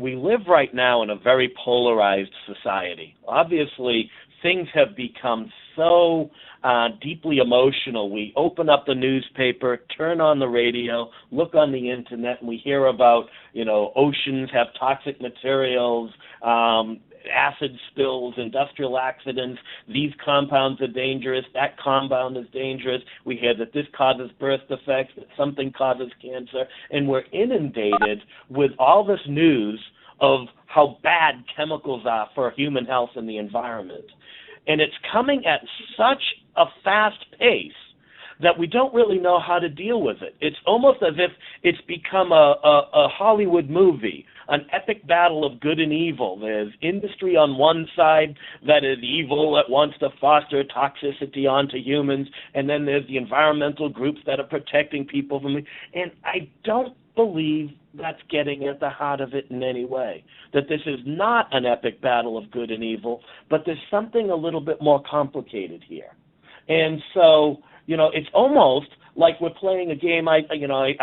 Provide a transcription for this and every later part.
we live right now in a very polarized society. Obviously, things have become so deeply emotional. We open up the newspaper, turn on the radio, look on the internet, and we hear about, oceans have toxic materials, acid spills, industrial accidents, these compounds are dangerous, that compound is dangerous, we hear that this causes birth defects, that something causes cancer, and we're inundated with all this news of how bad chemicals are for human health and the environment. And it's coming at such a fast pace that we don't really know how to deal with it. It's almost as if it's become a Hollywood movie, an epic battle of good and evil. There's industry on one side that is evil, that wants to foster toxicity onto humans, and then there's the environmental groups that are protecting people from it. And I don't believe that's getting at the heart of it in any way, that this is not an epic battle of good and evil, but there's something a little bit more complicated here. And so, it's almost like we're playing a game. I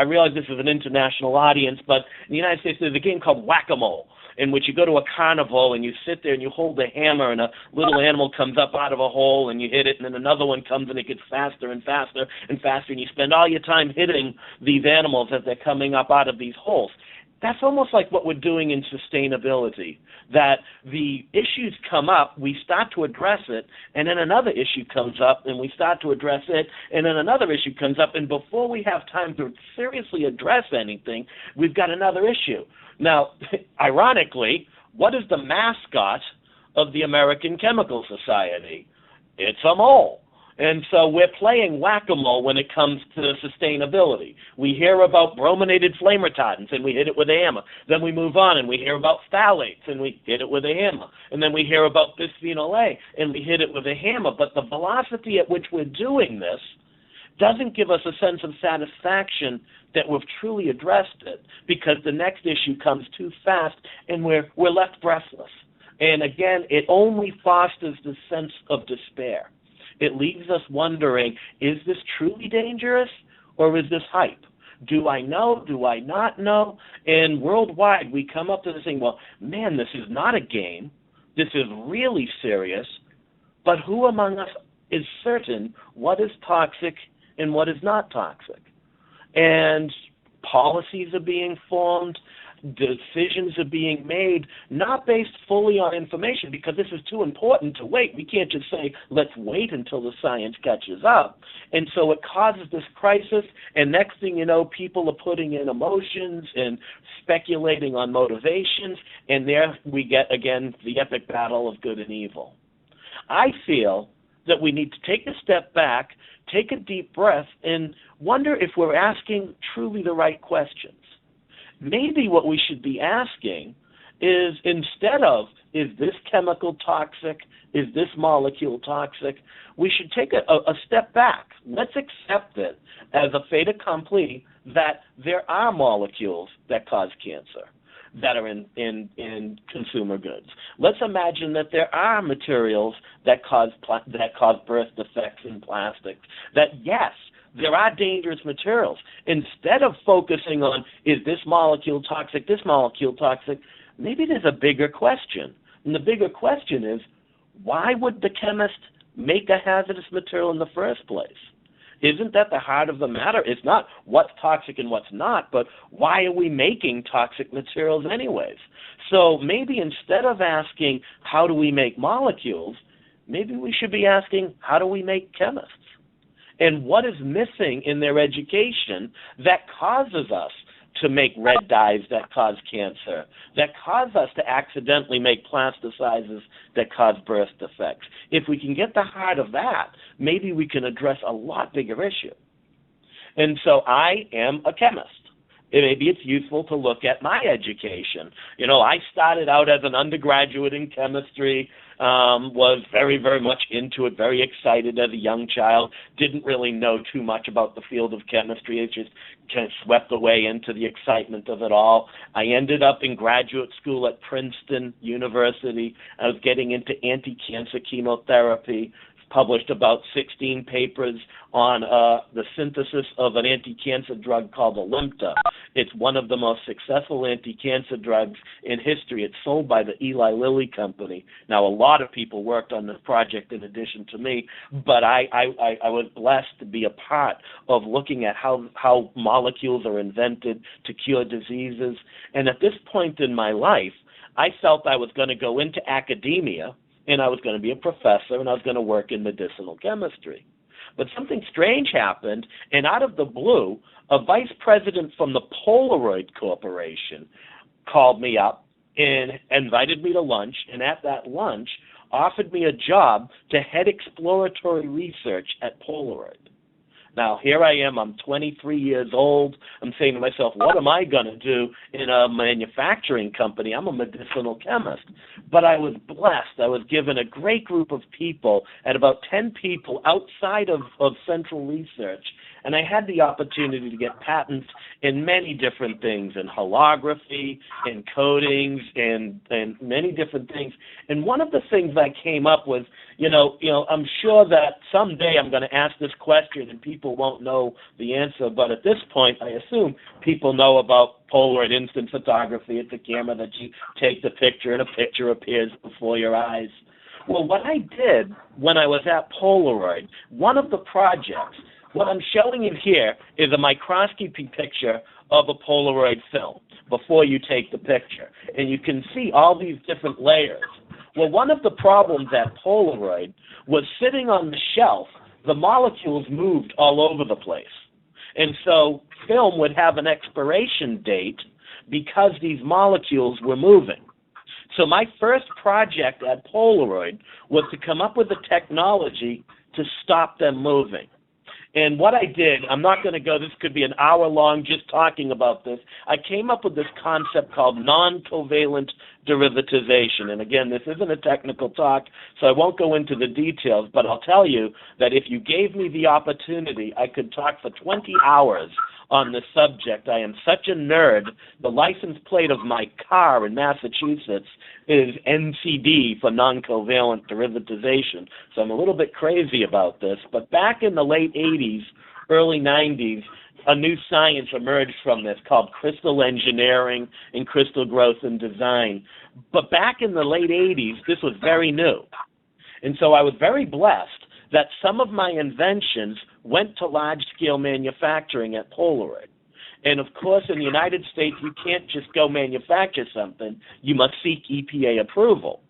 realize this is an international audience, but in the United States there's a game called Whack-A-Mole, in which you go to a carnival and you sit there and you hold the hammer and a little animal comes up out of a hole and you hit it, and then another one comes and it gets faster and faster and faster, and you spend all your time hitting these animals as they're coming up out of these holes. That's almost like what we're doing in sustainability, that the issues come up, we start to address it, and then another issue comes up, and we start to address it, and then another issue comes up, and before we have time to seriously address anything, we've got another issue. Now, ironically, what is the mascot of the American Chemical Society? It's a mole. And so we're playing whack-a-mole when it comes to sustainability. We hear about brominated flame retardants, and we hit it with a hammer. Then we move on, and we hear about phthalates, and we hit it with a hammer. And then we hear about bisphenol A, and we hit it with a hammer. But the velocity at which we're doing this doesn't give us a sense of satisfaction that we've truly addressed it, because the next issue comes too fast, and we're left breathless. And again, it only fosters the sense of despair. It leaves us wondering, is this truly dangerous, or is this hype? Do I know? Do I not know? And worldwide, we come up to this thing, well, man, this is not a game. This is really serious. But who among us is certain what is toxic and what is not toxic? And policies are being formed. Decisions are being made, not based fully on information, because this is too important to wait. We can't just say, let's wait until the science catches up. And so it causes this crisis, and next thing you know, people are putting in emotions and speculating on motivations, and there we get, again, the epic battle of good and evil. I feel that we need to take a step back, take a deep breath, and wonder if we're asking truly the right questions. Maybe what we should be asking is, instead of, is this chemical toxic, is this molecule toxic, we should take a step back. Let's accept it as a fait accompli that there are molecules that cause cancer that are in consumer goods. Let's imagine that there are materials that cause birth defects in plastics, that, yes, there are dangerous materials. Instead of focusing on, is this molecule toxic, maybe there's a bigger question. And the bigger question is, why would the chemist make a hazardous material in the first place? Isn't that the heart of the matter? It's not what's toxic and what's not, but why are we making toxic materials anyways? So maybe instead of asking, how do we make molecules, maybe we should be asking, how do we make chemists? And what is missing in their education that causes us to make red dyes that cause cancer, that cause us to accidentally make plasticizers that cause birth defects? If we can get the heart of that, maybe we can address a lot bigger issue. And so I am a chemist. Maybe it's useful to look at my education. I started out as an undergraduate in chemistry, was very, very much into it, very excited as a young child, didn't really know too much about the field of chemistry. It just kind of swept away into the excitement of it all. I ended up in graduate school at Princeton University. I was getting into anti-cancer chemotherapy, published about 16 papers on the synthesis of an anti-cancer drug called Alimta. It's one of the most successful anti-cancer drugs in history. It's sold by the Eli Lilly company. Now, a lot of people worked on this project in addition to me, but I was blessed to be a part of looking at how molecules are invented to cure diseases. And at this point in my life, I felt I was going to go into academia, and I was going to be a professor, and I was going to work in medicinal chemistry. But something strange happened, and out of the blue, a vice president from the Polaroid Corporation called me up and invited me to lunch, and at that lunch offered me a job to head exploratory research at Polaroid. Now, here I am, I'm 23 years old. I'm saying to myself, what am I going to do in a manufacturing company? I'm a medicinal chemist. But I was blessed. I was given a great group of people, at about 10 people outside of central research, and I had the opportunity to get patents in many different things, in holography, in coatings, and many different things. And one of the things I came up with, I'm sure that someday I'm going to ask this question and people won't know the answer, but at this point, I assume people know about Polaroid instant photography. It's a camera that you take the picture and a picture appears before your eyes. Well, what I did when I was at Polaroid, one of the projects, what I'm showing you here is a microscopy picture of a Polaroid film before you take the picture. And you can see all these different layers. Well, one of the problems at Polaroid was sitting on the shelf, the molecules moved all over the place. And so film would have an expiration date because these molecules were moving. So my first project at Polaroid was to come up with a technology to stop them moving. And what I did, I'm not going to go, this could be an hour long just talking about this. I came up with this concept called non-covalent derivatization. And again, this isn't a technical talk, so I won't go into the details, but I'll tell you that if you gave me the opportunity, I could talk for 20 hours on this subject. I am such a nerd. The license plate of my car in Massachusetts is NCD for non-covalent derivatization. So I'm a little bit crazy about this. But back in the late 80s, early 90s, a new science emerged from this called crystal engineering and crystal growth and design. But back in the late 80s, this was very new. And so I was very blessed that some of my inventions went to large-scale manufacturing at Polaroid. And, of course, in the United States, you can't just go manufacture something. You must seek EPA approval.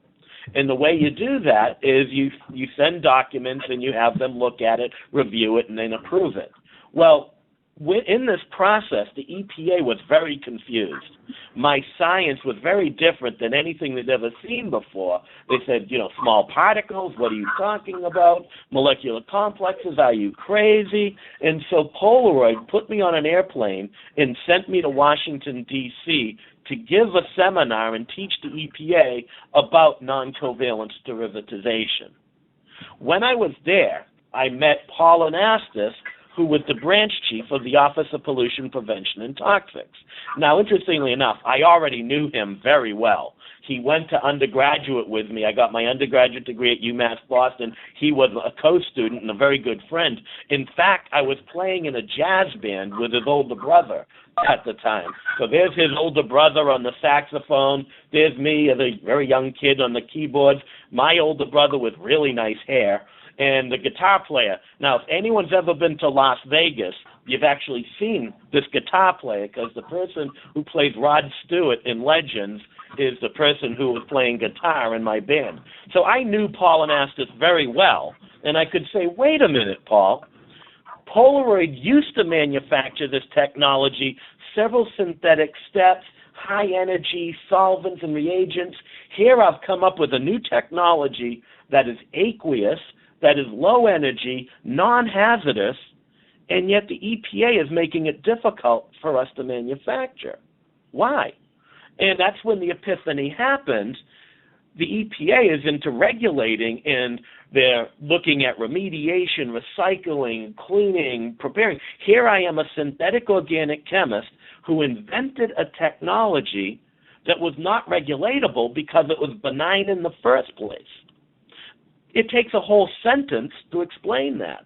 And the way you do that is you send documents and you have them look at it, review it, and then approve it. Well, in this process, the EPA was very confused. My science was very different than anything they'd ever seen before. They said, small particles, what are you talking about? Molecular complexes, are you crazy? And so Polaroid put me on an airplane and sent me to Washington, D.C. to give a seminar and teach the EPA about non-covalent derivatization. When I was there, I met Paul Anastas, who was the branch chief of the Office of Pollution Prevention and Toxics. Now, interestingly enough, I already knew him very well. He went to undergraduate with me. I got my undergraduate degree at UMass Boston. He was a co-student and a very good friend. In fact, I was playing in a jazz band with his older brother at the time. So there's his older brother on the saxophone. There's me as a very young kid on the keyboards. My older brother with really nice hair. And the guitar player. Now, if anyone's ever been to Las Vegas, you've actually seen this guitar player, because the person who plays Rod Stewart in Legends is the person who was playing guitar in my band. So I knew Paul Anastas very well, and I could say, wait a minute, Paul. Polaroid used to manufacture this technology, several synthetic steps, high energy, solvents and reagents. Here I've come up with a new technology that is aqueous, that is low energy, non-hazardous, and yet the EPA is making it difficult for us to manufacture. Why? And that's when the epiphany happened. The EPA is into regulating, and they're looking at remediation, recycling, cleaning, preparing. Here I am, a synthetic organic chemist who invented a technology that was not regulatable because it was benign in the first place. It takes a whole sentence to explain that.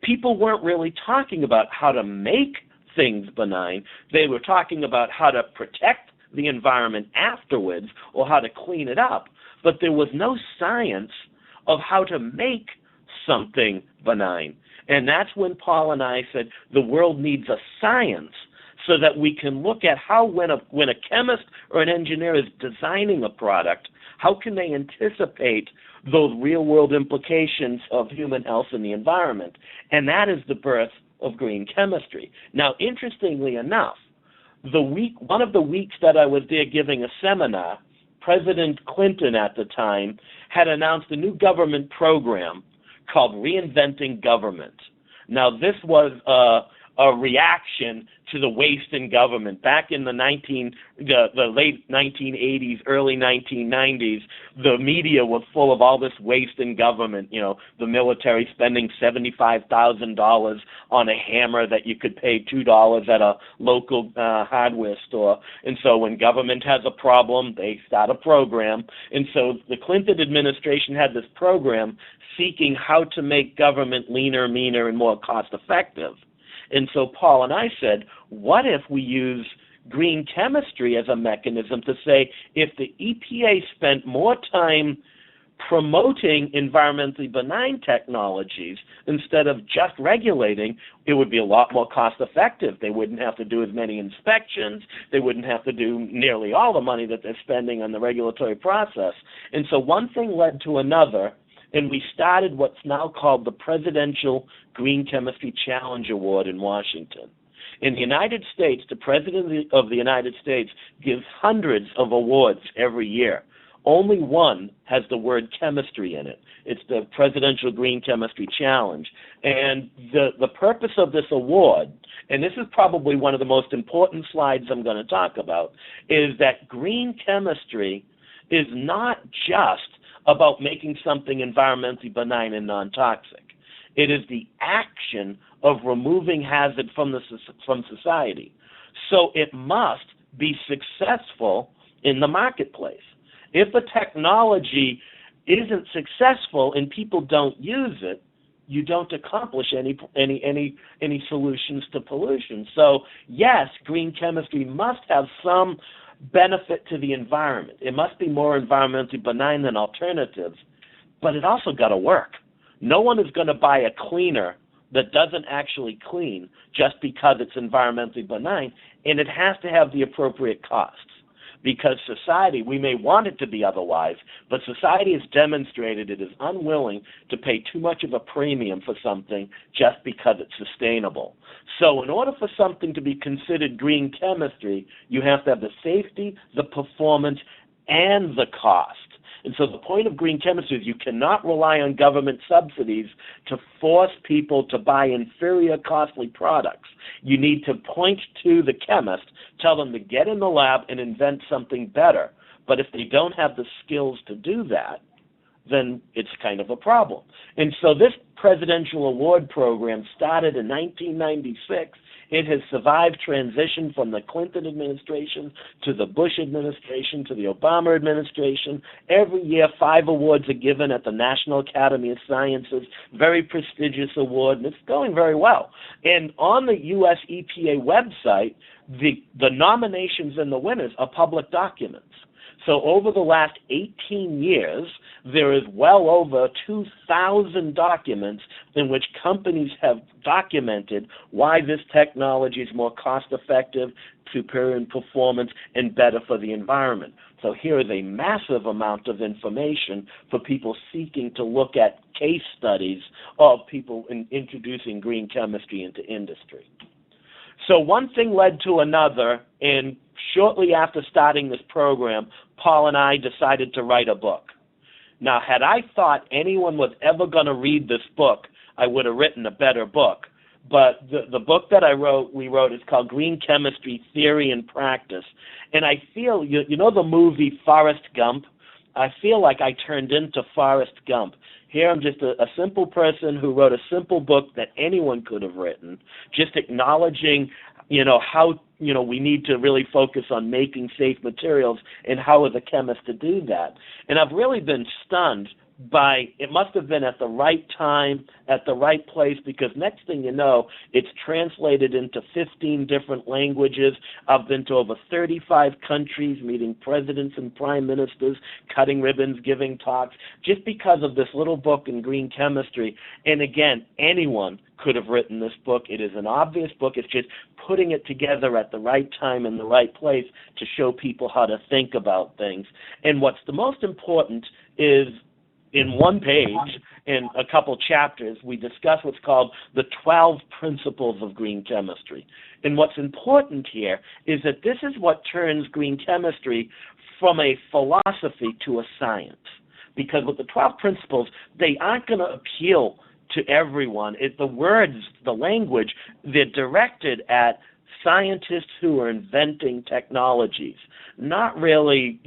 People weren't really talking about how to make things benign. They were talking about how to protect the environment afterwards or how to clean it up. But there was no science of how to make something benign. And that's when Paul and I said the world needs a science so that we can look at how when a chemist or an engineer is designing a product, how can they anticipate those real-world implications of human health and the environment? And that is the birth of green chemistry. Now, interestingly enough, one of the weeks that I was there giving a seminar, President Clinton at the time had announced a new government program called Reinventing Government. Now, this was a reaction to the waste in government. Back in the late 1980s, early 1990s, the media was full of all this waste in government. You know, the military spending $75,000 on a hammer that you could pay $2 at a local hardware store. And so when government has a problem, they start a program. And so the Clinton administration had this program seeking how to make government leaner, meaner, and more cost-effective. And so Paul and I said, what if we use green chemistry as a mechanism to say if the EPA spent more time promoting environmentally benign technologies instead of just regulating, it would be a lot more cost effective. They wouldn't have to do as many inspections. They wouldn't have to do nearly all the money that they're spending on the regulatory process. And so one thing led to another, and we started what's now called the Presidential Green Chemistry Challenge Award in Washington. In the United States, the President of the United States gives hundreds of awards every year. Only one has the word chemistry in it. It's the Presidential Green Chemistry Challenge. And the purpose of this award, and this is probably one of the most important slides I'm going to talk about, is that green chemistry is not just about making something environmentally benign and non-toxic. It is the action of removing hazard from society. So it must be successful in the marketplace. If a technology isn't successful and people don't use it, you don't accomplish any solutions to pollution. So yes, green chemistry must have some benefit to the environment. It must be more environmentally benign than alternatives, but it also got to work. No one is going to buy a cleaner that doesn't actually clean just because it's environmentally benign, and it has to have the appropriate costs. Because society, we may want it to be otherwise, but society has demonstrated it is unwilling to pay too much of a premium for something just because it's sustainable. So in order for something to be considered green chemistry, you have to have the safety, the performance, and the cost. And so the point of green chemistry is you cannot rely on government subsidies to force people to buy inferior costly products. You need to point to the chemist, tell them to get in the lab and invent something better. But if they don't have the skills to do that, then it's kind of a problem. And so this presidential award program started in 1996. It has survived transition from the Clinton administration to the Bush administration to the Obama administration. Every year, 5 awards are given at the National Academy of Sciences, very prestigious award, and it's going very well. And on the U.S. EPA website, the nominations and the winners are public documents. So over the last 18 years, there is well over 2,000 documents in which companies have documented why this technology is more cost-effective, superior in performance, and better for the environment. So here is a massive amount of information for people seeking to look at case studies of people introducing green chemistry into industry. So one thing led to another, and shortly after starting this program, Paul and I decided to write a book. Now, had I thought anyone was ever going to read this book, I would have written a better book. But the book that we wrote is called Green Chemistry, Theory and Practice. And I feel, you know the movie Forrest Gump? I feel like I turned into Forrest Gump. Here I'm just a simple person who wrote a simple book that anyone could have written, just acknowledging, how, we need to really focus on making safe materials and how as a chemist to do that. And I've really been stunned it must have been at the right time, at the right place, because next thing you know, it's translated into 15 different languages. I've been to over 35 countries, meeting presidents and prime ministers, cutting ribbons, giving talks, just because of this little book in green chemistry. And again, anyone could have written this book. It is an obvious book. It's just putting it together at the right time and the right place to show people how to think about things. And what's the most important is, in one page, in a couple chapters, we discuss what's called the 12 principles of green chemistry. And what's important here is that this is what turns green chemistry from a philosophy to a science. Because with the 12 principles, they aren't going to appeal to everyone. The words, the language, they're directed at scientists who are inventing technologies, not really,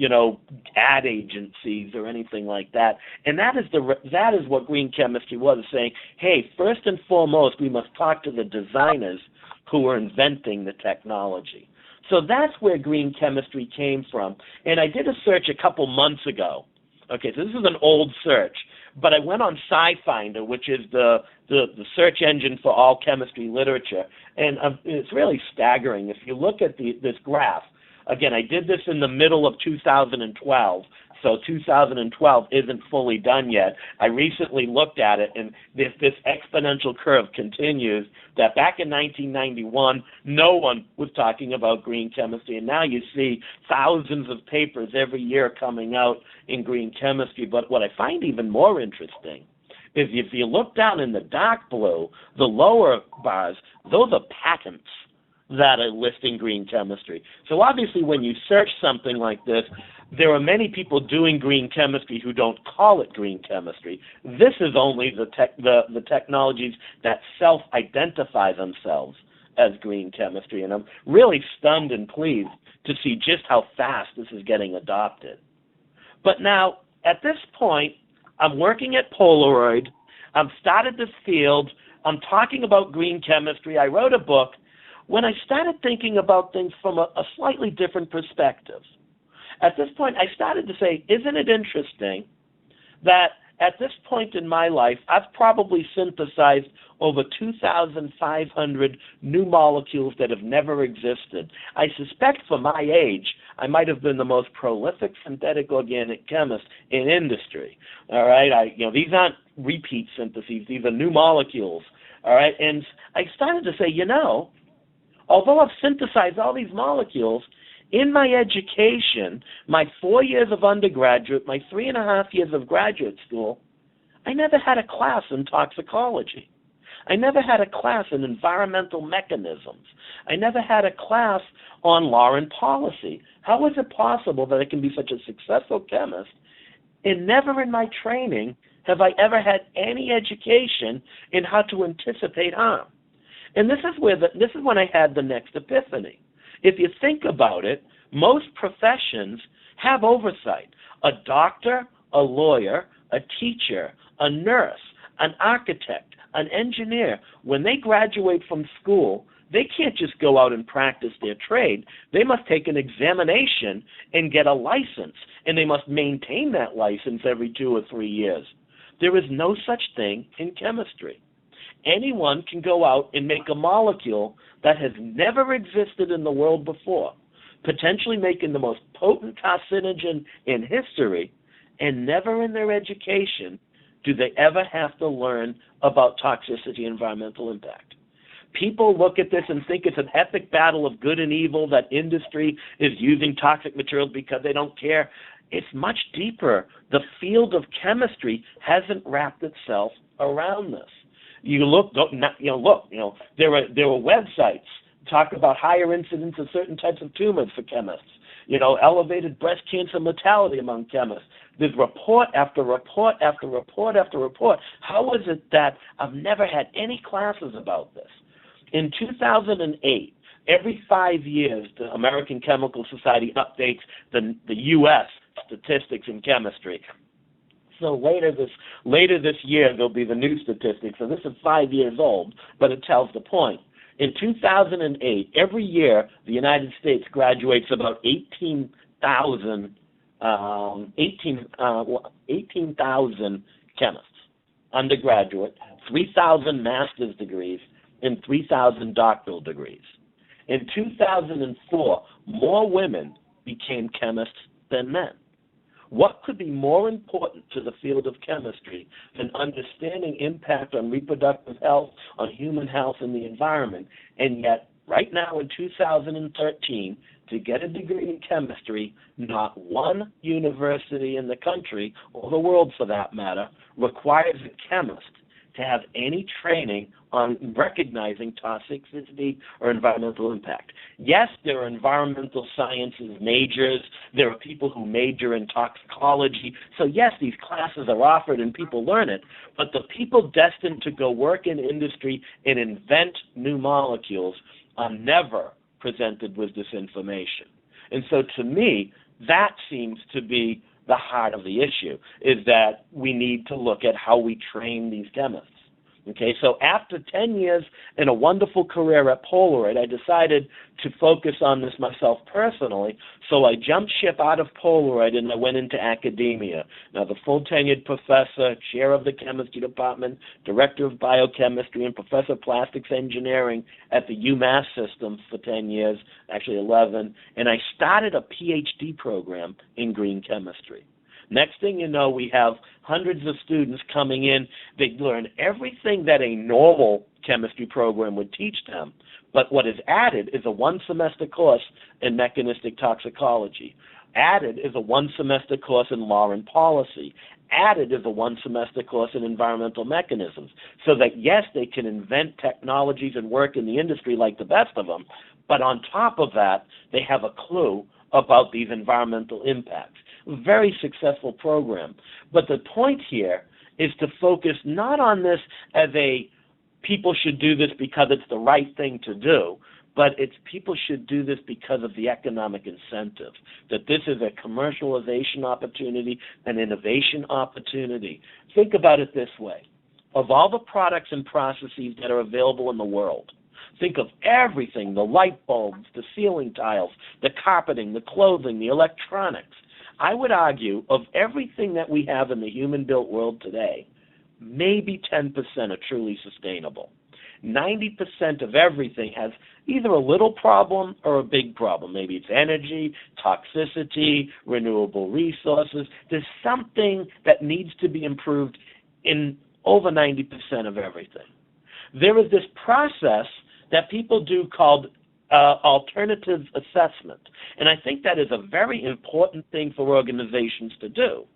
ad agencies or anything like that. And that is what green chemistry was, saying, hey, first and foremost, we must talk to the designers who are inventing the technology. So that's where green chemistry came from. And I did a search a couple months ago. Okay, so this is an old search, but I went on SciFinder, which is the search engine for all chemistry literature, and it's really staggering. If you look at this graph, again, I did this in the middle of 2012, so 2012 isn't fully done yet. I recently looked at it, and this exponential curve continues, that back in 1991, no one was talking about green chemistry, and now you see thousands of papers every year coming out in green chemistry. But what I find even more interesting is if you look down in the dark blue, the lower bars, those are patents that are listing green chemistry. So obviously when you search something like this, there are many people doing green chemistry who don't call it green chemistry. This is only the technologies that self-identify themselves as green chemistry, and I'm really stunned and pleased to see just how fast this is getting adopted. But now, at this point, I'm working at Polaroid, I've started this field, I'm talking about green chemistry, I wrote a book, when I started thinking about things from a slightly different perspective. At this point, I started to say, isn't it interesting that at this point in my life, I've probably synthesized over 2,500 new molecules that have never existed. I suspect for my age, I might have been the most prolific synthetic organic chemist in industry. All right, these aren't repeat syntheses; these are new molecules. All right, and I started to say, although I've synthesized all these molecules, in my education, my 4 years of undergraduate, my 3.5 years of graduate school, I never had a class in toxicology. I never had a class in environmental mechanisms. I never had a class on law and policy. How is it possible that I can be such a successful chemist and never in my training have I ever had any education in how to anticipate harm? And this is when I had the next epiphany. If you think about it, most professions have oversight. A doctor, a lawyer, a teacher, a nurse, an architect, an engineer, when they graduate from school, they can't just go out and practice their trade. They must take an examination and get a license, and they must maintain that license every 2 or 3 years. There is no such thing in chemistry. Anyone can go out and make a molecule that has never existed in the world before, potentially making the most potent carcinogen in history, and never in their education do they ever have to learn about toxicity and environmental impact. People look at this and think it's an epic battle of good and evil, that industry is using toxic materials because they don't care. It's much deeper. The field of chemistry hasn't wrapped itself around this. There were websites talk about higher incidence of certain types of tumors for chemists. Elevated breast cancer mortality among chemists. There's report after report after report after report. How is it that I've never had any classes about this? In 2008, every 5 years, the American Chemical Society updates the U.S. statistics in chemistry. So later this year, there'll be the new statistics. So this is 5 years old, but it tells the point. In 2008, every year, the United States graduates about 18,000 18,000 chemists, undergraduate, 3,000 master's degrees, and 3,000 doctoral degrees. In 2004, more women became chemists than men. What could be more important to the field of chemistry than understanding impact on reproductive health, on human health, and the environment? And yet, right now in 2013, to get a degree in chemistry, not one university in the country, or the world for that matter, requires a chemist to have any training on recognizing toxicity or environmental impact. Yes, there are environmental sciences majors. There are people who major in toxicology. So yes, these classes are offered and people learn it, but the people destined to go work in industry and invent new molecules are never presented with this information. And so to me, that seems to be the heart of the issue, is that we need to look at how we train these chemists. Okay, so after 10 years and a wonderful career at Polaroid, I decided to focus on this myself personally, so I jumped ship out of Polaroid and I went into academia. Now, the full tenured professor, chair of the chemistry department, director of biochemistry, and professor of plastics engineering at the UMass system for 10 years, actually 11, and I started a PhD program in green chemistry. Next thing you know, we have hundreds of students coming in. They learn everything that a normal chemistry program would teach them, but what is added is a one-semester course in mechanistic toxicology. Added is a one-semester course in law and policy. Added is a one-semester course in environmental mechanisms, so that, yes, they can invent technologies and work in the industry like the best of them, but on top of that, they have a clue about these environmental impacts. Very successful program. But the point here is to focus not on this as a people should do this because it's the right thing to do, but it's people should do this because of the economic incentive, that this is a commercialization opportunity, an innovation opportunity. Think about it this way. Of all the products and processes that are available in the world, think of everything, the light bulbs, the ceiling tiles, the carpeting, the clothing, the electronics. I would argue of everything that we have in the human-built world today, maybe 10% are truly sustainable. 90% of everything has either a little problem or a big problem. Maybe it's energy, toxicity, renewable resources. There's something that needs to be improved in over 90% of everything. There is this process that people do called alternative assessment. And I think that is a very important thing for organizations to do.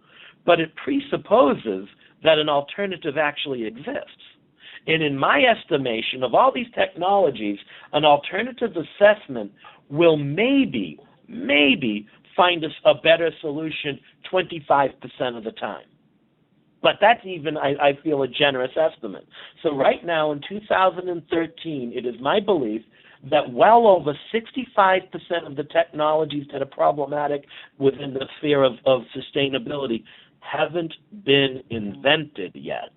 But it presupposes that an alternative actually exists. And in my estimation, of all these technologies, an alternative assessment will maybe find us a better solution 25% of the time. But that's even, I feel, a generous estimate. So right now in 2013, it is my belief that well over 65% of the technologies that are problematic within the sphere of sustainability haven't been invented yet.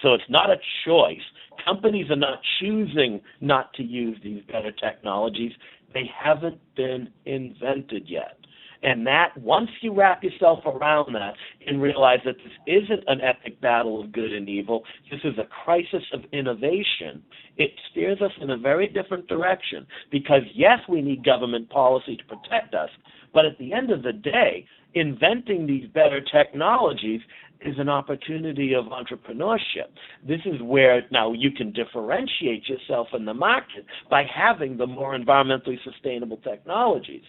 So it's not a choice. Companies are not choosing not to use these better technologies. They haven't been invented yet. And that, once you wrap yourself around that and realize that this isn't an epic battle of good and evil, this is a crisis of innovation, it steers us in a very different direction. Because, yes, we need government policy to protect us, but at the end of the day, inventing these better technologies is an opportunity of entrepreneurship. This is where now you can differentiate yourself in the market by having the more environmentally sustainable technologies.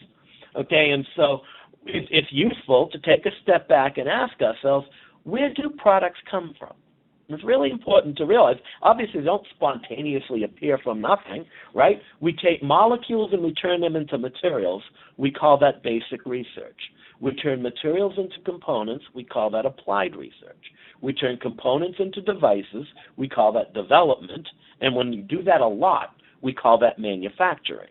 Okay, and so it's useful to take a step back and ask ourselves, where do products come from? And it's really important to realize, obviously they don't spontaneously appear from nothing, right? We take molecules and we turn them into materials. We call that basic research. We turn materials into components. We call that applied research. We turn components into devices. We call that development. And when you do that a lot, we call that manufacturing.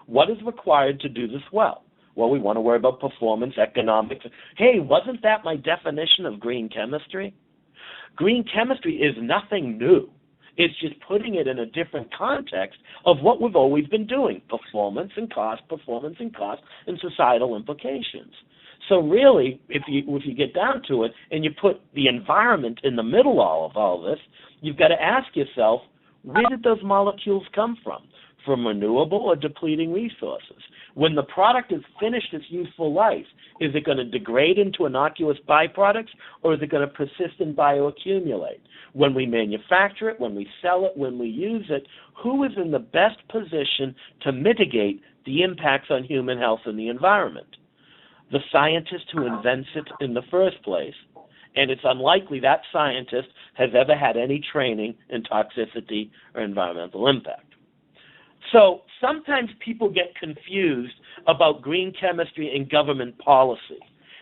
What is required to do this well? Well, we want to worry about performance, economics. Hey, wasn't that my definition of green chemistry? Green chemistry is nothing new. It's just putting it in a different context of what we've always been doing, performance and cost, and societal implications. So really, if you get down to it and you put the environment in the middle of all this, you've got to ask yourself, where did those molecules come from? From renewable or depleting resources? When the product is finished its useful life, is it going to degrade into innocuous byproducts, or is it going to persist and bioaccumulate? When we manufacture it, when we sell it, when we use it, who is in the best position to mitigate the impacts on human health and the environment? The scientist who invents it in the first place, and it's unlikely that scientist has ever had any training in toxicity or environmental impact. So sometimes people get confused about green chemistry and government policy.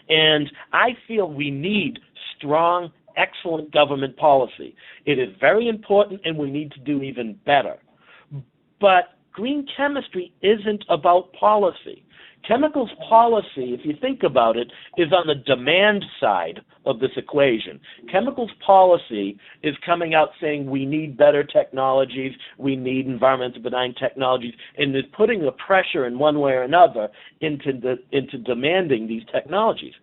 And I feel we need strong, excellent government policy. It is very important, and we need to do even better. But green chemistry isn't about policy. Chemicals policy, if you think about it, is on the demand side of this equation. Chemicals policy is coming out saying we need better technologies, we need environmentally benign technologies, and is putting the pressure in one way or another into demanding these technologies.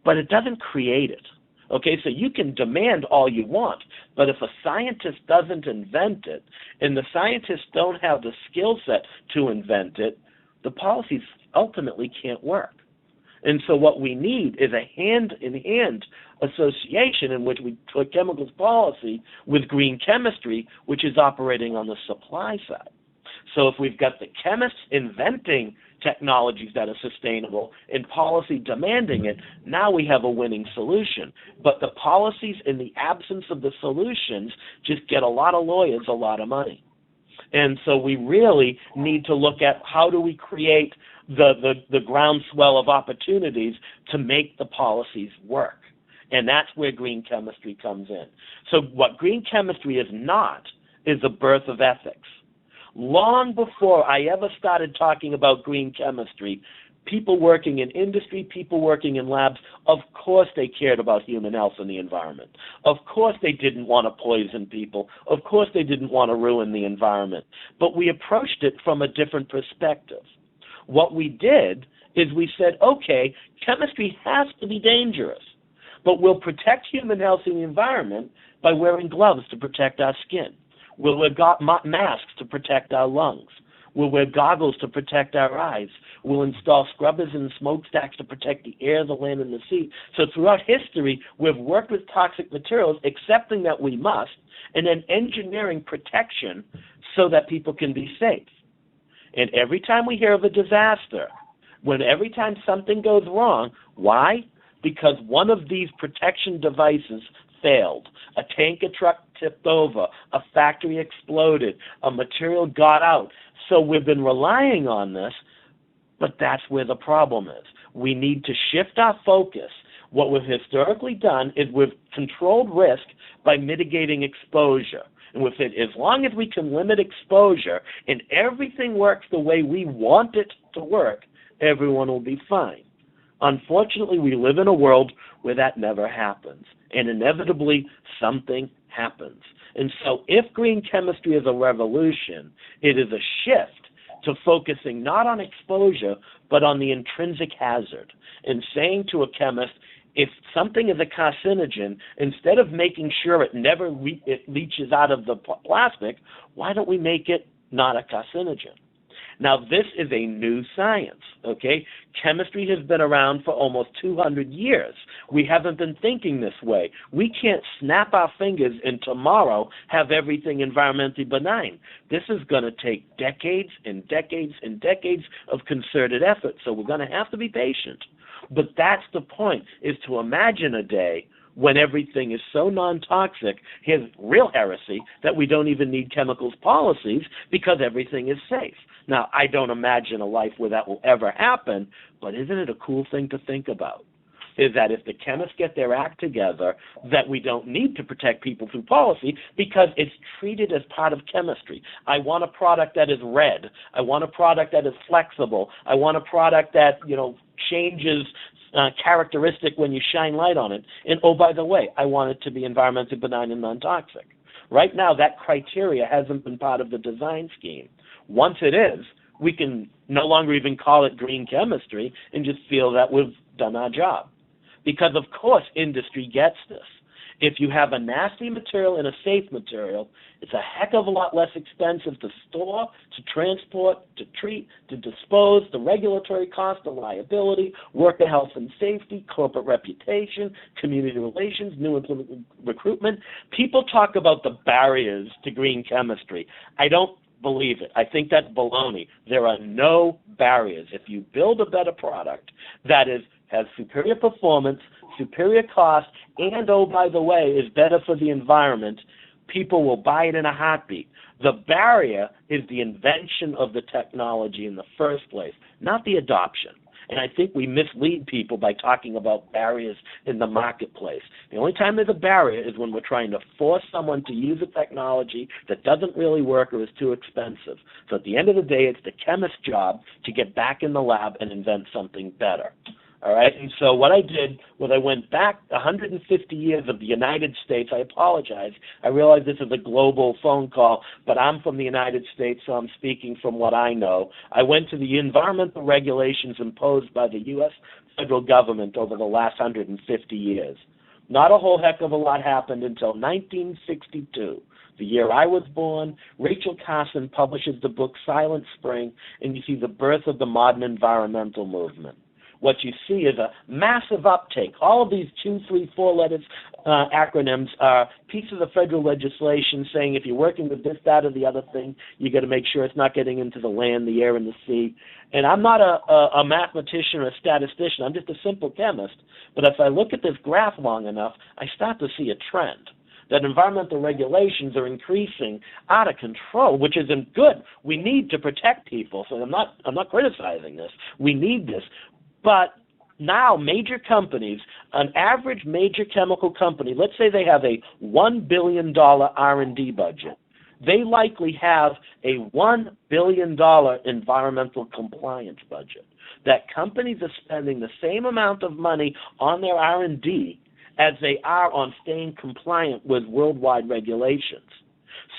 But it doesn't create it. Okay, so you can demand all you want, but if a scientist doesn't invent it, and the scientists don't have the skill set to invent it, the policies ultimately can't work. And so what we need is a hand-in-hand association in which we put chemicals policy with green chemistry, which is operating on the supply side. So if we've got the chemists inventing technologies that are sustainable and policy demanding it, now we have a winning solution. But the policies, in the absence of the solutions, just get a lot of lawyers a lot of money. And so we really need to look at how do we create the groundswell of opportunities to make the policies work. And that's where green chemistry comes in. So what green chemistry is not is the birth of ethics. Long before I ever started talking about green chemistry, people working in industry, people working in labs, of course they cared about human health and the environment. Of course they didn't want to poison people. Of course they didn't want to ruin the environment. But we approached it from a different perspective. What we did is we said, okay, chemistry has to be dangerous, but we'll protect human health and the environment by wearing gloves to protect our skin. We'll wear masks to protect our lungs. We'll wear goggles to protect our eyes. We'll install scrubbers and smokestacks to protect the air, the land, and the sea. So throughout history, we've worked with toxic materials, accepting that we must, and then engineering protection so that people can be safe. And every time we hear of a disaster, every time something goes wrong, why? Because one of these protection devices failed. A tanker truck tipped over, a factory exploded, a material got out. So we've been relying on this, but that's where the problem is. We need to shift our focus. What we've historically done is we've controlled risk by mitigating exposure. And with it, as long as we can limit exposure and everything works the way we want it to work, everyone will be fine. Unfortunately, we live in a world where that never happens, and inevitably something happens. And so if green chemistry is a revolution, it is a shift to focusing not on exposure, but on the intrinsic hazard, and saying to a chemist, if something is a carcinogen, instead of making sure it never leaches out of the plastic, why don't we make it not a carcinogen? Now, this is a new science, okay? Chemistry has been around for almost 200 years. We haven't been thinking this way. We can't snap our fingers and tomorrow have everything environmentally benign. This is going to take decades and decades and decades of concerted effort, so we're going to have to be patient. But that's the point, is to imagine a day when everything is so non-toxic, here's real heresy, that we don't even need chemicals policies because everything is safe. Now, I don't imagine a life where that will ever happen, but isn't it a cool thing to think about? Is that if the chemists get their act together, that we don't need to protect people through policy because it's treated as part of chemistry. I want a product that is red. I want a product that is flexible. I want a product that, changes characteristic when you shine light on it. And, oh, by the way, I want it to be environmentally benign and non-toxic. Right now, that criteria hasn't been part of the design scheme. Once it is, we can no longer even call it green chemistry and just feel that we've done our job. Because, of course, industry gets this. If you have a nasty material and a safe material, it's a heck of a lot less expensive to store, to transport, to treat, to dispose, the regulatory cost, the liability, worker health and safety, corporate reputation, community relations, new employment recruitment. People talk about the barriers to green chemistry. I don't believe it. I think that's baloney. There are no barriers. If you build a better product that has superior performance, superior cost, and, oh, by the way, is better for the environment, people will buy it in a heartbeat. The barrier is the invention of the technology in the first place, not the adoption. And I think we mislead people by talking about barriers in the marketplace. The only time there's a barrier is when we're trying to force someone to use a technology that doesn't really work or is too expensive. So at the end of the day, it's the chemist's job to get back in the lab and invent something better. All right, and so what I did was I went back 150 years of the United States. I apologize. I realize this is a global phone call, but I'm from the United States, so I'm speaking from what I know. I went to the environmental regulations imposed by the U.S. federal government over the last 150 years. Not a whole heck of a lot happened until 1962. The year I was born. Rachel Carson publishes the book Silent Spring, and you see the birth of the modern environmental movement. What you see is a massive uptake. All of these 2, 3, 4 letters acronyms are pieces of federal legislation saying if you're working with this, that, or the other thing, you got to make sure it's not getting into the land, the air, and the sea. And I'm not a mathematician or a statistician. I'm just a simple chemist. But if I look at this graph long enough, I start to see a trend that environmental regulations are increasing out of control, which isn't good. We need to protect people. So I'm not criticizing this. We need this. But now major companies, an average major chemical company, let's say they have a $1 billion R&D budget. They likely have a $1 billion environmental compliance budget. That companies are spending the same amount of money on their R&D as they are on staying compliant with worldwide regulations.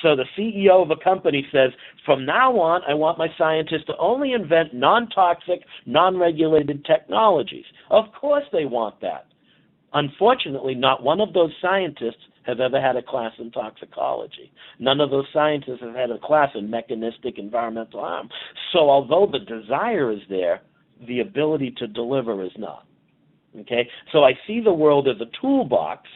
So the CEO of a company says, from now on, I want my scientists to only invent non-toxic, non-regulated technologies. Of course they want that. Unfortunately, not one of those scientists has ever had a class in toxicology. None of those scientists have had a class in mechanistic environmental harm. So although the desire is there, the ability to deliver is not. Okay? So I see the world as a toolbox,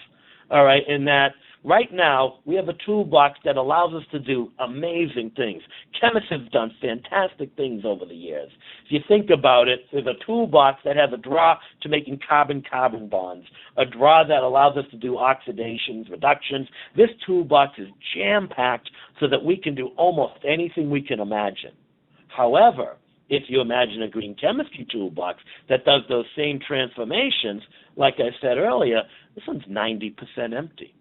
all right, in that right now, we have a toolbox that allows us to do amazing things. Chemists have done fantastic things over the years. If you think about it, there's a toolbox that has a draw to making carbon-carbon bonds, a draw that allows us to do oxidations, reductions. This toolbox is jam-packed so that we can do almost anything we can imagine. However, if you imagine a green chemistry toolbox that does those same transformations, like I said earlier, this one's 90% empty.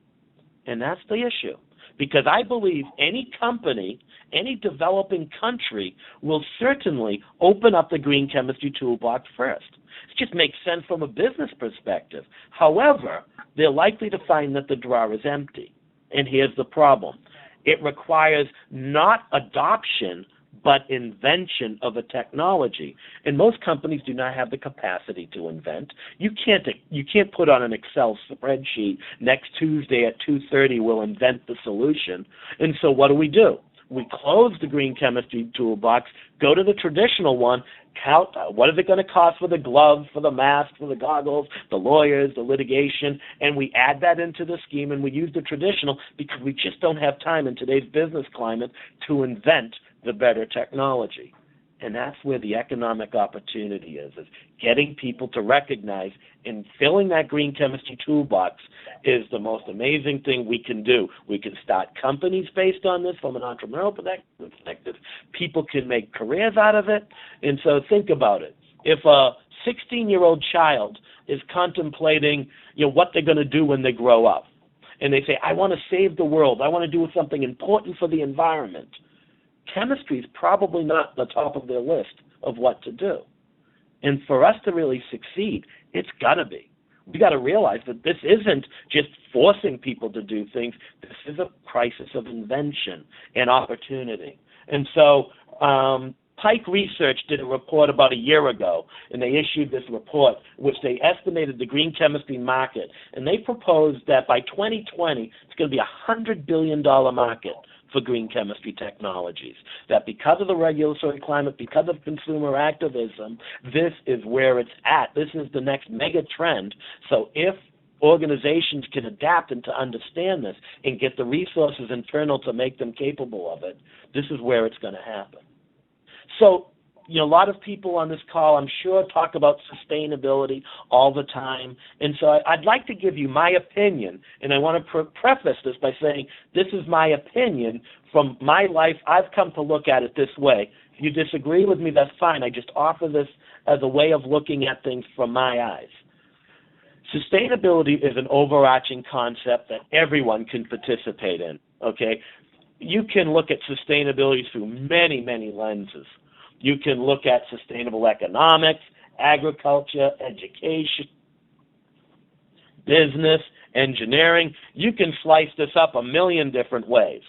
And that's the issue. Because I believe any company, any developing country will certainly open up the green chemistry toolbox first. It just makes sense from a business perspective. However, they're likely to find that the drawer is empty. And here's the problem. It requires not adoption, but invention of a technology. And most companies do not have the capacity to invent. You can't put on an Excel spreadsheet, next Tuesday at 2:30 we'll invent the solution. And so what do? We close the green chemistry toolbox, go to the traditional one, count what is it going to cost for the gloves, for the mask, for the goggles, the lawyers, the litigation, and we add that into the scheme and we use the traditional because we just don't have time in today's business climate to invent the better technology. And that's where the economic opportunity is getting people to recognize and filling that green chemistry toolbox is the most amazing thing we can do. We can start companies based on this from an entrepreneurial perspective. People can make careers out of it. And so think about it. If a 16-year-old child is contemplating, what they're going to do when they grow up, and they say, I want to save the world, I want to do something important for the environment, chemistry is probably not the top of their list of what to do. And for us to really succeed, it's got to be. We got to realize that this isn't just forcing people to do things. This is a crisis of invention and opportunity. And so Pike Research did a report about a year ago, and they issued this report which they estimated the green chemistry market, and they proposed that by 2020 it's going to be a $100 billion market for green chemistry technologies. That because of the regulatory climate, because of consumer activism, this is where it's at. This is the next mega trend. So if organizations can adapt and to understand this and get the resources internal to make them capable of it, this is where it's going to happen. So, a lot of people on this call, I'm sure, talk about sustainability all the time. And so I'd like to give you my opinion, and I want to preface this by saying this is my opinion from my life. I've come to look at it this way. If you disagree with me, that's fine. I just offer this as a way of looking at things from my eyes. Sustainability is an overarching concept that everyone can participate in, okay? You can look at sustainability through many, many lenses. You can look at sustainable economics, agriculture, education, business, engineering. You can slice this up a million different ways.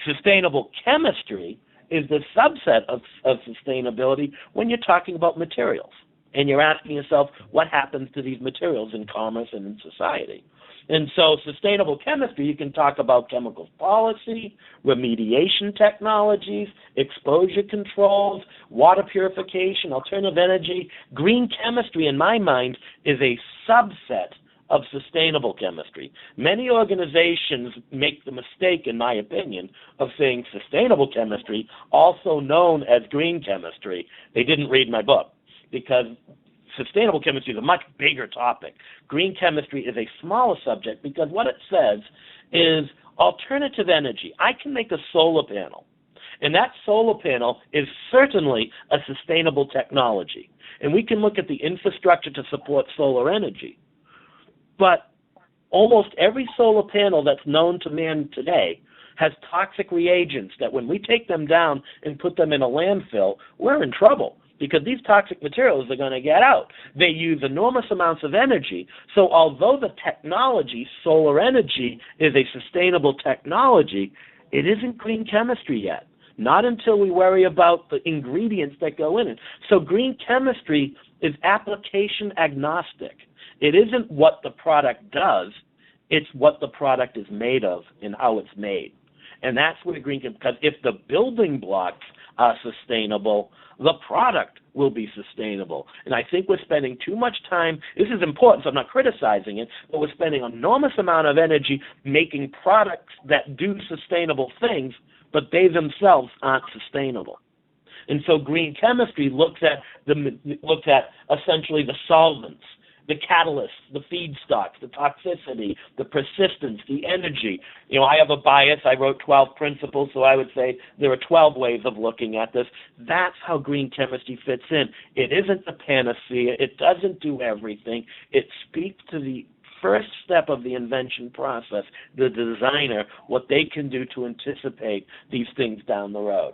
Sustainable chemistry is the subset of sustainability when you're talking about materials. And you're asking yourself, what happens to these materials in commerce and in society? And so sustainable chemistry, you can talk about chemicals policy, remediation technologies, exposure controls, water purification, alternative energy. Green chemistry, in my mind, is a subset of sustainable chemistry. Many organizations make the mistake, in my opinion, of saying sustainable chemistry, also known as green chemistry. They didn't read my book, because sustainable chemistry is a much bigger topic. Green chemistry is a smaller subject because what it says is alternative energy. I can make a solar panel, and that solar panel is certainly a sustainable technology. And we can look at the infrastructure to support solar energy. But almost every solar panel that's known to man today has toxic reagents that when we take them down and put them in a landfill, we're in trouble, because these toxic materials are going to get out. They use enormous amounts of energy. So although the technology, solar energy, is a sustainable technology, it isn't green chemistry yet. Not until we worry about the ingredients that go in it. So green chemistry is application agnostic. It isn't what the product does, it's what the product is made of and how it's made. And that's where green chemistry, because if the building blocks are sustainable, the product will be sustainable. And I think we're spending too much time, this is important, so I'm not criticizing it, but we're spending an enormous amount of energy making products that do sustainable things, but they themselves aren't sustainable. And so green chemistry looks at essentially the solvents, the catalysts, the feedstocks, the toxicity, the persistence, the energy. I have a bias. I wrote 12 principles, so I would say there are 12 ways of looking at this. That's how green chemistry fits in. It isn't a panacea. It doesn't do everything. It speaks to the first step of the invention process, the designer, what they can do to anticipate these things down the road.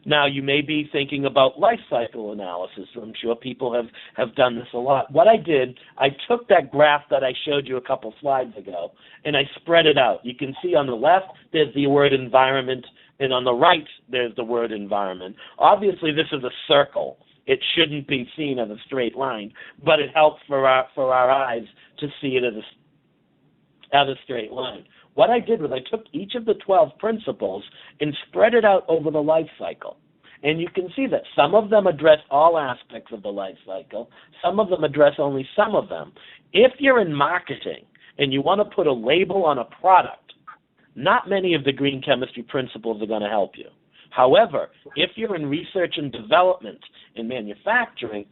Now, you may be thinking about life cycle analysis. I'm sure people have done this a lot. What I did, I took that graph that I showed you a couple slides ago, and I spread it out. You can see on the left, there's the word environment, and on the right, there's the word environment. Obviously, this is a circle. It shouldn't be seen as a straight line, but it helps for our eyes to see it as a straight line. What I did was I took each of the 12 principles and spread it out over the life cycle. And you can see that some of them address all aspects of the life cycle. Some of them address only some of them. If you're in marketing and you want to put a label on a product, not many of the green chemistry principles are going to help you. However, if you're in research and development in manufacturing,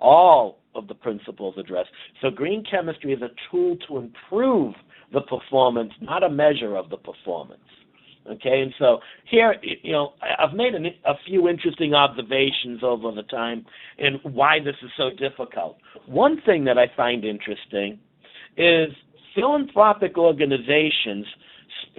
all of the principles address. So green chemistry is a tool to improve the performance, not a measure of the performance. Okay, and so here, I've made a few interesting observations over the time and why this is so difficult. One thing that I find interesting is philanthropic organizations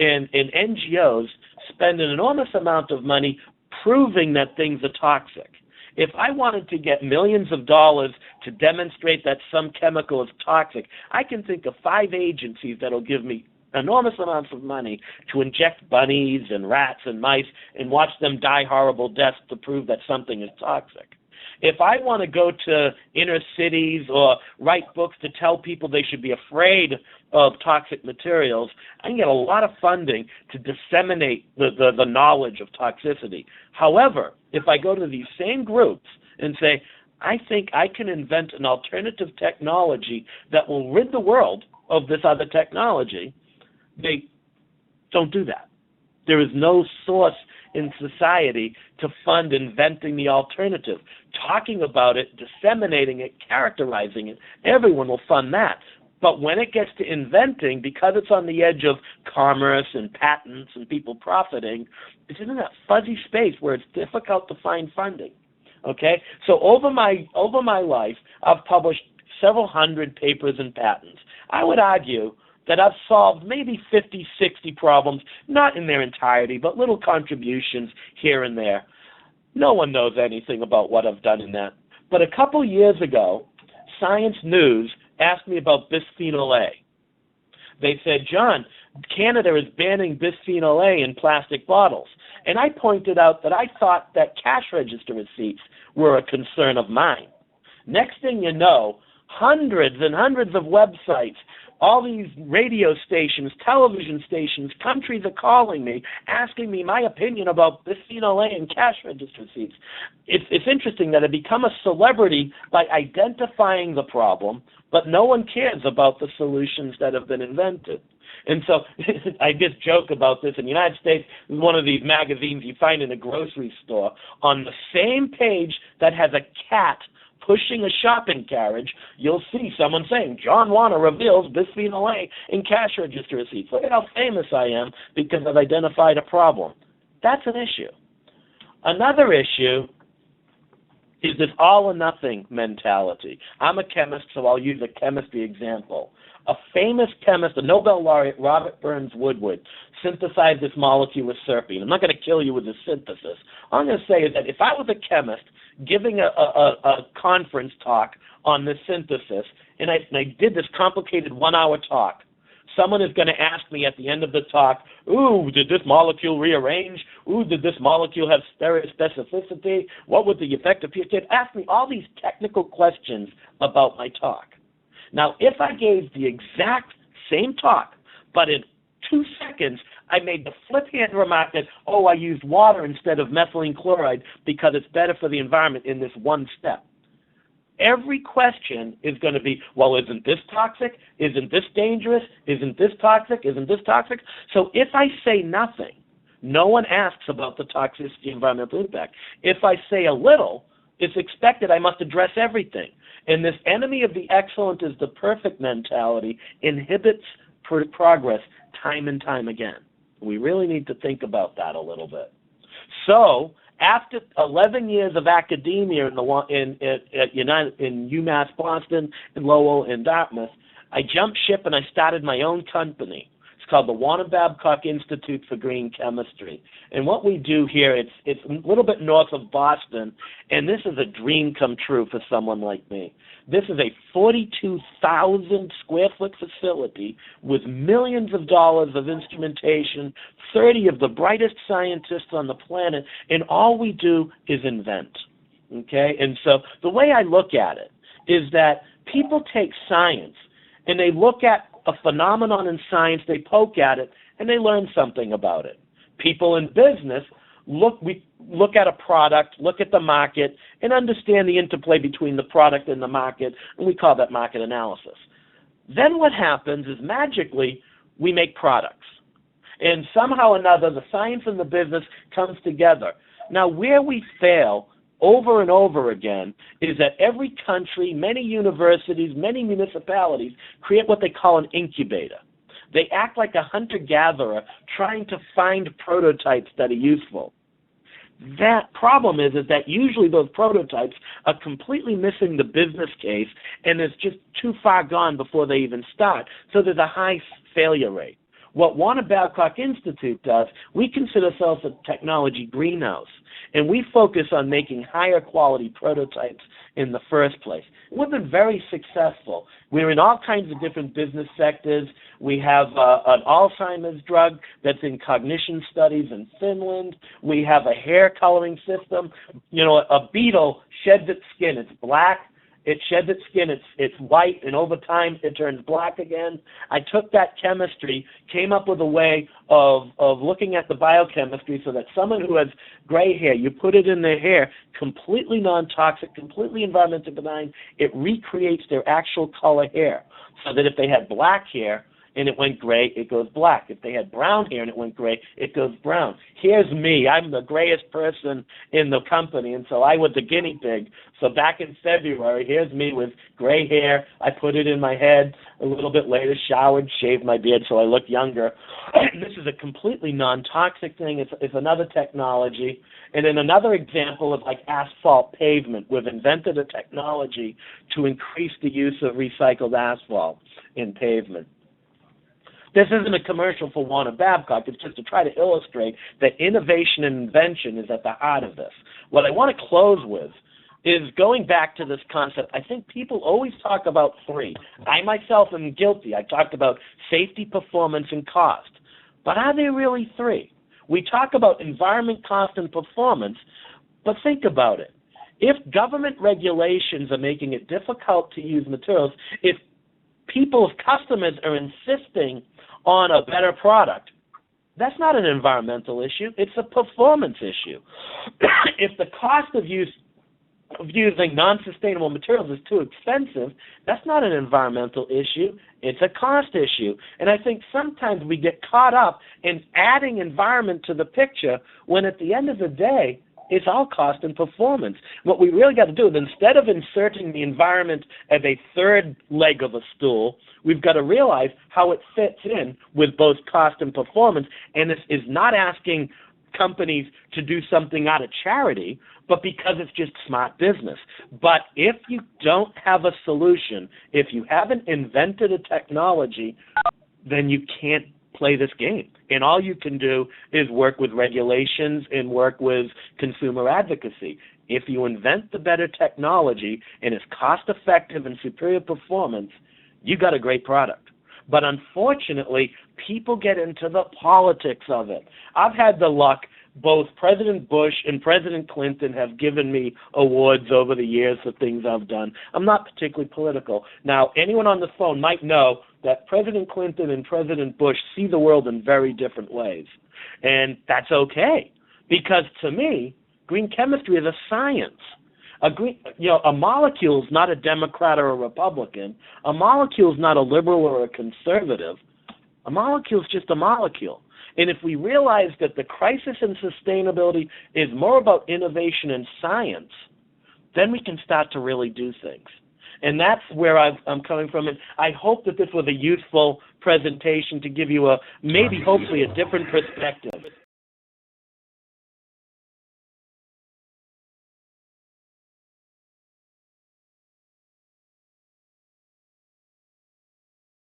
and NGOs spend an enormous amount of money proving that things are toxic. If I wanted to get millions of dollars to demonstrate that some chemical is toxic, I can think of 5 agencies that'll give me enormous amounts of money to inject bunnies and rats and mice and watch them die horrible deaths to prove that something is toxic. If I want to go to inner cities or write books to tell people they should be afraid of toxic materials, I can get a lot of funding to disseminate the knowledge of toxicity. However, if I go to these same groups and say, I think I can invent an alternative technology that will rid the world of this other technology, they don't do that. There is no source in society to fund inventing the alternative. Talking about it, disseminating it, characterizing it, everyone will fund that. But when it gets to inventing, because it's on the edge of commerce and patents and people profiting, it's in that fuzzy space where it's difficult to find funding. Okay? So over my life, I've published several hundred papers and patents. I would argue that I've solved maybe 50, 60 problems, not in their entirety, but little contributions here and there. No one knows anything about what I've done in that. But a couple years ago, Science News asked me about bisphenol A. They said, John, Canada is banning bisphenol A in plastic bottles. And I pointed out that I thought that cash register receipts were a concern of mine. Next thing you know, hundreds and hundreds of websites, all these radio stations, television stations, countries are calling me, asking me my opinion about bisphenol A and cash register receipts. It's interesting that I become a celebrity by identifying the problem, but no one cares about the solutions that have been invented. And so I just joke about this. In the United States, one of these magazines you find in a grocery store, on the same page that has a cat pushing a shopping carriage, you'll see someone saying, John Warner reveals bisphenol A in cash register receipts. Look at how famous I am because I've identified a problem. That's an issue. Another issue is this all-or-nothing mentality. I'm a chemist, so I'll use a chemistry example. A famous chemist, a Nobel laureate, Robert Burns Woodward, synthesized this molecule with serpine. I'm not going to kill you with the synthesis. All I'm going to say is that if I was a chemist giving a conference talk on this synthesis, and I did this complicated 1-hour talk, someone is going to ask me at the end of the talk, ooh, did this molecule rearrange? Ooh, did this molecule have stereospecificity? What was the effect of pH? Ask me all these technical questions about my talk. Now, if I gave the exact same talk, but in 2 seconds, I made the flip-hand remark that, oh, I used water instead of methylene chloride because it's better for the environment in this one step. Every question is going to be, well, isn't this toxic? Isn't this dangerous? Isn't this toxic? Isn't this toxic? So if I say nothing, no one asks about the toxicity environmental impact. If I say a little, it's expected I must address everything. And this enemy of the excellent is the perfect mentality inhibits progress time and time again. We really need to think about that a little bit. So after 11 years of academia in UMass Boston, in Lowell, and Dartmouth, I jumped ship and I started my own company. It's called the Warner Babcock Institute for Green Chemistry. And what we do here, it's a little bit north of Boston, and this is a dream come true for someone like me. This is a 42,000 square foot facility with millions of dollars of instrumentation, 30 of the brightest scientists on the planet, and all we do is invent. Okay? And so the way I look at it is that people take science and they look at a phenomenon in science, they poke at it, and they learn something about it. People in business we look at a product, look at the market, and understand the interplay between the product and the market, and we call that market analysis. Then what happens is magically we make products. And somehow or another, the science and the business comes together. Now, where we fail over and over again is that every country, many universities, many municipalities create what they call an incubator. They act like a hunter-gatherer trying to find prototypes that are useful. That problem is that usually those prototypes are completely missing the business case and it's just too far gone before they even start. So there's a high failure rate. What Warner Babcock Institute does, we consider ourselves a technology greenhouse, and we focus on making higher quality prototypes in the first place. We've been very successful. We're in all kinds of different business sectors. We have an Alzheimer's drug that's in cognition studies in Finland. We have a hair coloring system. You know, a beetle sheds its skin. It's black. It sheds its skin, it's white, and over time it turns black again. I took that chemistry, came up with a way of looking at the biochemistry so that someone who has gray hair, you put it in their hair, completely non-toxic, completely environmentally benign, it recreates their actual color hair. So that if they had black hair, and it went gray, it goes black. If they had brown hair and it went gray, it goes brown. Here's me. I'm the grayest person in the company, and so I was the guinea pig. So back in February, here's me with gray hair. I put it in my head a little bit later, showered, shaved my beard so I look younger. This is a completely non-toxic thing. It's another technology. And then another example of like asphalt pavement. We've invented a technology to increase the use of recycled asphalt in pavement. This isn't a commercial for Warner Babcock. It's just to try to illustrate that innovation and invention is at the heart of this. What I want to close with is going back to this concept. I think people always talk about three. I myself am guilty. I talked about safety, performance, and cost. But are there really three? We talk about environment, cost, and performance, but think about it. If government regulations are making it difficult to use materials, if people's customers are insisting on a better product, that's not an environmental issue. It's a performance issue. If the cost of using non-sustainable materials is too expensive, that's not an environmental issue. It's a cost issue. And I think sometimes we get caught up in adding environment to the picture when at the end of the day, it's all cost and performance. What we really got to do is instead of inserting the environment as a third leg of a stool, we've got to realize how it fits in with both cost and performance. And this is not asking companies to do something out of charity, but because it's just smart business. But if you don't have a solution, if you haven't invented a technology, then you can't play this game. And all you can do is work with regulations and work with consumer advocacy. If you invent the better technology and it's cost-effective and superior performance, you got a great product. But unfortunately, people get into the politics of it. I've had the luck, both President Bush and President Clinton have given me awards over the years for things I've done. I'm not particularly political. Now, anyone on the phone might know that President Clinton and President Bush see the world in very different ways. And that's okay, because to me, green chemistry is a science. A molecule is not a Democrat or a Republican. A molecule is not a liberal or a conservative. A molecule is just a molecule. And if we realize that the crisis in sustainability is more about innovation and science, then we can start to really do things. And that's where I'm coming from. And I hope that this was a useful presentation to give you hopefully a different perspective.